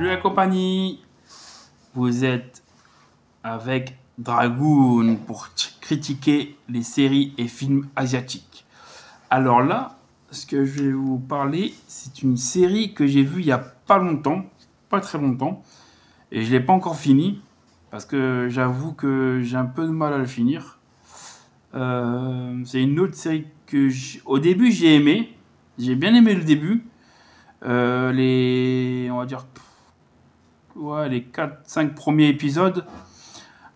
Salut la compagnie, vous êtes avec Dragoon pour critiquer les séries et films asiatiques. Alors là, ce que je vais vous parler, c'est une série que j'ai vue il y a pas longtemps, pas très longtemps, et je l'ai pas encore fini parce que j'avoue que j'ai un peu de mal à le finir. C'est une autre série que au début j'ai aimé, j'ai bien aimé le début. On va dire, ouais, les 4-5 premiers épisodes.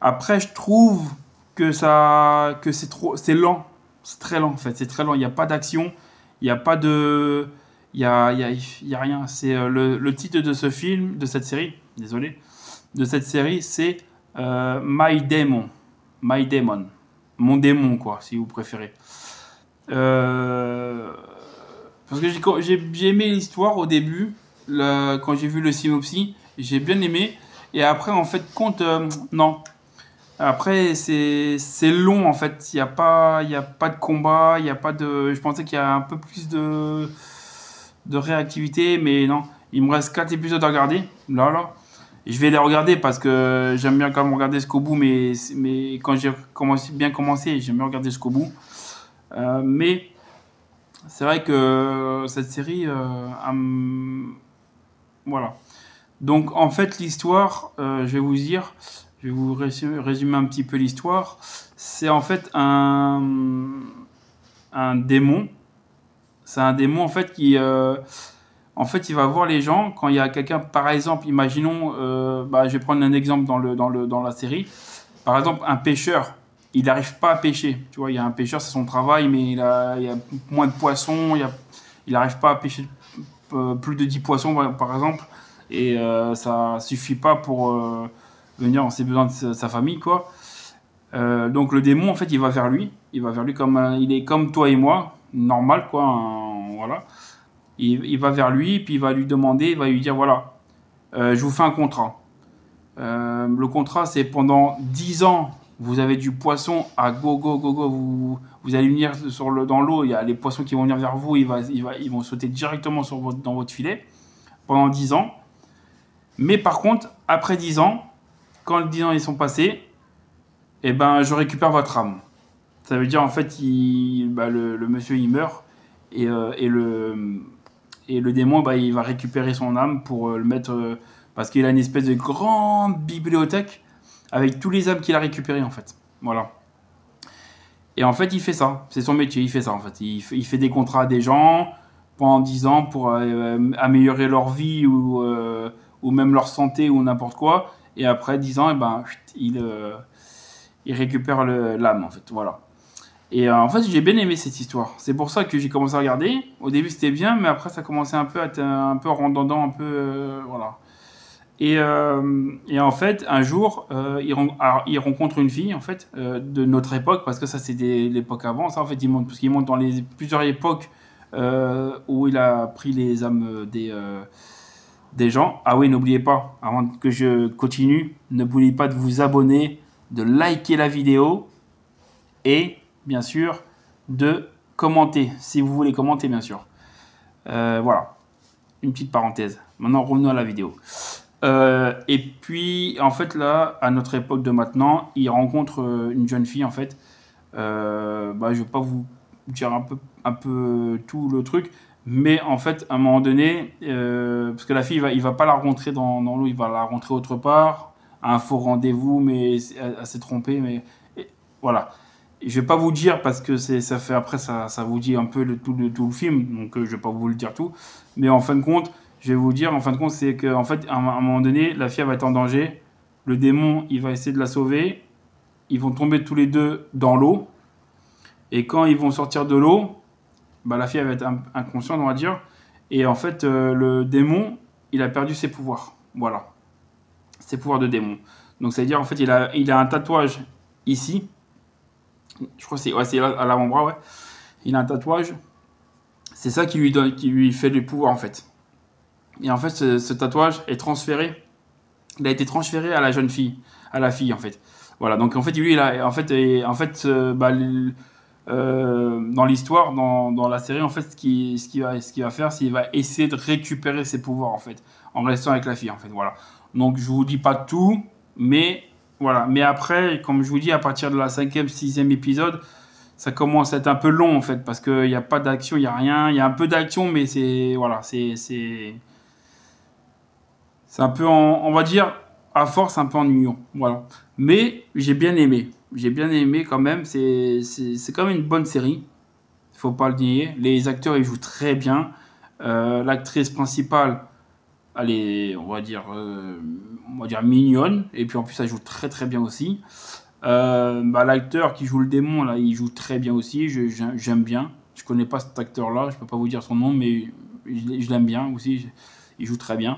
Après, je trouve que c'est lent. C'est très lent en fait, c'est très lent. Il n'y a pas d'action, il n'y a pas de. Il y a rien. C'est le titre de ce film, de cette série, désolé, de cette série, c'est My Demon. My Demon. Mon démon, quoi, si vous préférez. Euh, Parce que j'ai aimé l'histoire au début, quand j'ai vu le synopsis, j'ai bien aimé. Et après, en fait, non. Après, c'est long, en fait. Il y a pas de combat, il y a pas de. Je pensais qu'il y a un peu plus de réactivité, mais non. Il me reste 4 épisodes à regarder. Là. Et je vais les regarder parce que j'aime bien quand même regarder jusqu'au bout, mais quand j'ai bien commencé, j'aime bien regarder jusqu'au bout. Mais c'est vrai que cette série, voilà. Donc en fait l'histoire, je vais vous résumer un petit peu l'histoire. C'est en fait un démon. C'est un démon en fait en fait, il va voir les gens quand il y a quelqu'un, par exemple, imaginons, je vais prendre un exemple dans la série. Par exemple, un pêcheur, il n'arrive pas à pêcher. Tu vois, il y a un pêcheur, c'est son travail, mais il y a moins de poissons, il n'arrive pas à pêcher plus de 10 poissons, par exemple, et ça suffit pas pour venir en ses besoins de sa famille, quoi. Donc le démon, en fait, il va vers lui comme il est comme toi et moi, normal, quoi, voilà. Il va vers lui, puis il va lui demander, il va lui dire, voilà, je vous fais un contrat. Le contrat, c'est pendant 10 ans, vous avez du poisson à go. Vous allez venir dans l'eau, il y a les poissons qui vont venir vers vous, ils vont sauter directement dans votre filet pendant 10 ans. Mais par contre, après 10 ans, quand les 10 ans ils sont passés, eh ben, je récupère votre âme. Ça veut dire, en fait, le monsieur, il meurt, et, et le démon, il va récupérer son âme pour le mettre. Parce qu'il a une espèce de grande bibliothèque avec tous les âmes qu'il a récupérées, en fait. Voilà. Et en fait, il fait ça. C'est son métier, il fait ça, en fait. Il fait des contrats à des gens pendant 10 ans pour améliorer leur vie ou même leur santé ou n'importe quoi. Et après 10 ans, il récupère l'âme, en fait. Voilà. Et en fait, j'ai bien aimé cette histoire. C'est pour ça que j'ai commencé à regarder. Au début, c'était bien, mais après, ça commençait un peu à être un peu redondant, un peu. Voilà. Et en fait, un jour, il rencontre une fille, en fait, de notre époque, parce que ça, c'est l'époque avant. Ça, en fait, parce qu'il monte dans plusieurs époques où il a pris les âmes des gens. Ah oui, n'oubliez pas, avant que je continue, n'oubliez pas de vous abonner, de liker la vidéo et bien sûr, de commenter, si vous voulez commenter, bien sûr. Voilà, une petite parenthèse. Maintenant, revenons à la vidéo. Et puis, en fait, là, à notre époque de maintenant, il rencontre une jeune fille, en fait. Je ne vais pas vous dire un peu tout le truc, mais en fait, à un moment donné, parce que la fille, il va pas la rencontrer dans l'eau, il va la rencontrer autre part, à un faux rendez-vous, mais elle s'est trompée, mais voilà. Je vais pas vous dire parce que ça fait après ça vous dit un peu tout le film, donc je vais pas vous le dire tout, mais en fin de compte, je vais vous dire en fin de compte c'est que en fait à un moment donné la fille va être en danger, le démon il va essayer de la sauver, ils vont tomber tous les deux dans l'eau et quand ils vont sortir de l'eau, la fille elle va être inconsciente on va dire et en fait le démon il a perdu ses pouvoirs, voilà, ses pouvoirs de démon. Donc ça veut dire en fait il a un tatouage ici. Je crois que c'est à l'avant-bras, ouais. Il a un tatouage. C'est ça qui lui fait le pouvoir, en fait. Et en fait, ce tatouage est transféré. Il a été transféré à la jeune fille, à la fille, en fait. Voilà. Donc en fait, lui, dans l'histoire, dans la série, en fait, ce qu'il va faire, c'est qu'il va essayer de récupérer ses pouvoirs, en fait. en restant avec la fille, en fait, voilà. Donc, je vous dis pas tout, mais voilà. Mais après, comme je vous dis, à partir de la 5e, 6e épisode, ça commence à être un peu long, en fait, parce qu'il n'y a pas d'action, il n'y a rien. Il y a un peu d'action, mais c'est, voilà, c'est un peu, on va dire, à force, un peu ennuyant, voilà. Mais j'ai bien aimé. J'ai bien aimé quand même. C'est quand même une bonne série. Il faut pas le nier. Les acteurs, ils jouent très bien. L'actrice principale, elle est, on va dire mignonne. Et puis en plus, elle joue très très bien aussi. L'acteur qui joue le démon, là, il joue très bien aussi. J'aime bien. Je connais pas cet acteur-là. Je peux pas vous dire son nom, mais je l'aime bien aussi. Il joue très bien.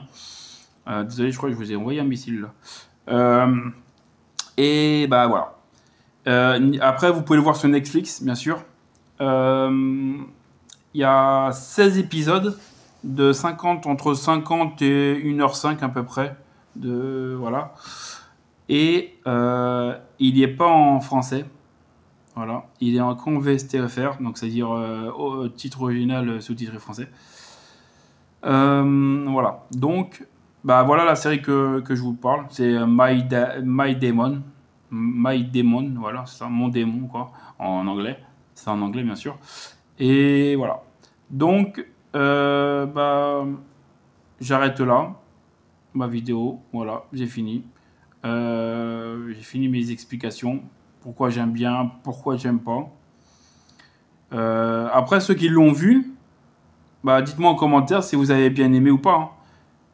Désolé, je crois que je vous ai envoyé un missile là. Et bah voilà. Après, vous pouvez le voir sur Netflix, bien sûr. Il y a 16 épisodes de 50, entre 50 et 1h05 à peu près. Voilà. Et il n'y est pas en français. Voilà. Il est en VSTFR, donc c'est-à-dire au titre original, sous-titré français. Voilà. Donc, bah voilà la série que je vous parle. C'est My Demon. My Demon, voilà, c'est ça, mon démon, quoi, en anglais. C'est en anglais, bien sûr. Et voilà. Donc, j'arrête là ma vidéo. Voilà, j'ai fini. J'ai fini mes explications. Pourquoi j'aime bien, pourquoi j'aime pas. Après, ceux qui l'ont vu, bah, dites-moi en commentaire si vous avez bien aimé ou pas, hein.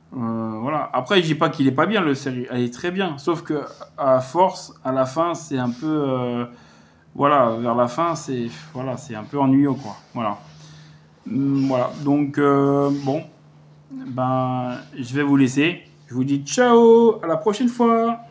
Voilà. Après, je dis pas qu'il est pas bien le série, elle est très bien. Sauf que à force, à la fin, c'est un peu, voilà, vers la fin, c'est un peu ennuyeux, quoi. Voilà. Voilà. Donc bon, ben, je vais vous laisser. Je vous dis ciao, à la prochaine fois.